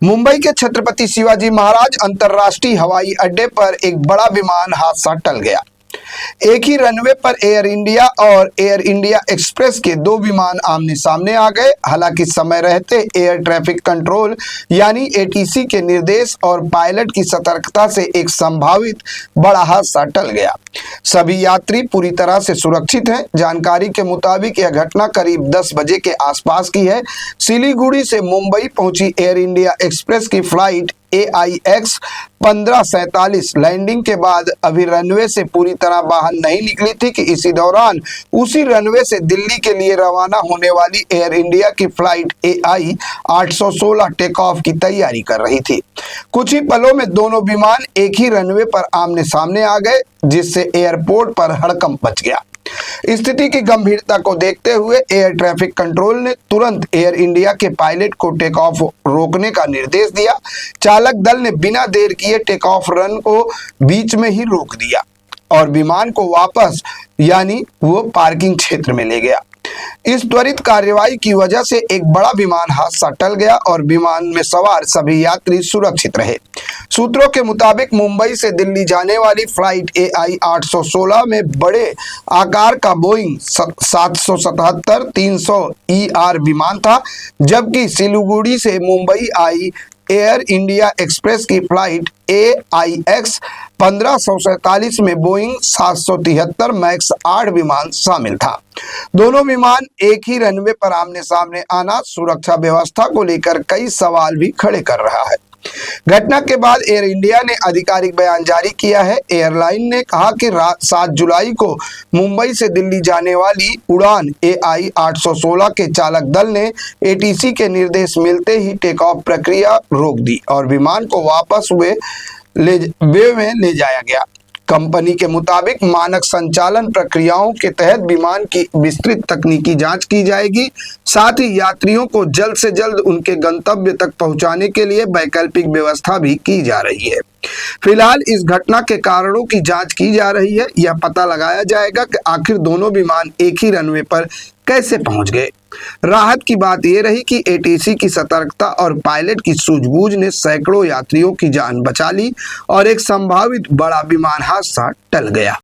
मुंबई के छत्रपति शिवाजी महाराज अंतर्राष्ट्रीय हवाई अड्डे पर एक बड़ा विमान हादसा टल गया। एक ही रनवे पर एयर इंडिया और एयर इंडिया एक्सप्रेस के दो विमान आमने सामने आ गए। हालांकि समय रहते एयर ट्रैफिक कंट्रोल यानी एटीसी के निर्देश और पायलट की सतर्कता से एक संभावित बड़ा हादसा टल गया। सभी यात्री पूरी तरह से सुरक्षित हैं। जानकारी के मुताबिक यह घटना करीब 10 बजे के आसपास की है। सिलीगुड़ी से मुंबई पहुंची एयर इंडिया एक्सप्रेस की फ्लाइट AIX 1547 लैंडिंग के बाद अभी रनवे से पूरी तरह बाहर नहीं निकली थी कि इसी दौरान उसी रनवे से दिल्ली के लिए रवाना होने वाली एयर इंडिया की फ्लाइट AI 816 टेक ऑफ की तैयारी कर रही थी। कुछ ही पलों में दोनों विमान एक ही रनवे पर आमने सामने आ गए, जिससे एयरपोर्ट पर हड़कंप मच गया। स्थिति की गंभीरता को देखते हुए एयर ट्रैफिक कंट्रोल ने तुरंत एयर इंडिया के पायलट को टेक ऑफ रोकने का निर्देश दिया। चालक दल ने बिना देर किए टेक ऑफ रन को बीच में ही रोक दिया और विमान को वापस यानी वो पार्किंग क्षेत्र में ले गया। इस त्वरित कार्रवाई की वजह से एक बड़ा विमान हादसा टल गया और विमान में सवार सभी यात्री सुरक्षित रहे। सूत्रों के मुताबिक मुंबई से दिल्ली जाने वाली फ्लाइट AI 816 में बड़े आकार का बोइंग 777-300 ER विमान था, जबकि सिलीगुड़ी से मुंबई आई एयर इंडिया एक्सप्रेस की फ्लाइट AIX 1547 में बोइंग 773 मैक्स 8 विमान शामिल था। दोनों विमान एक ही रनवे पर आमने सामने आना सुरक्षा व्यवस्था को लेकर कई सवाल भी खड़े कर रहा है। घटना के बाद एयर इंडिया ने आधिकारिक बयान जारी किया है। एयरलाइन ने कहा कि 7 जुलाई को मुंबई से दिल्ली जाने वाली उड़ान AI 816 के चालक दल ने ATC के निर्देश मिलते ही टेक ऑफ प्रक्रिया रोक दी और विमान को वापस वे में ले जाया गया। कंपनी के मुताबिक मानक संचालन प्रक्रियाओं के तहत विमान की विस्तृत तकनीकी जांच की जाएगी। साथ ही यात्रियों को जल्द से जल्द उनके गंतव्य तक पहुंचाने के लिए वैकल्पिक व्यवस्था भी की जा रही है। फिलहाल इस घटना के कारणों की जांच की जा रही है। यह पता लगाया जाएगा कि आखिर दोनों विमान एक ही रनवे पर कैसे पहुंच गए। राहत की बात यह रही कि ATC की सतर्कता और पायलट की सूझबूझ ने सैकड़ों यात्रियों की जान बचा ली और एक संभावित बड़ा विमान हादसा टल गया।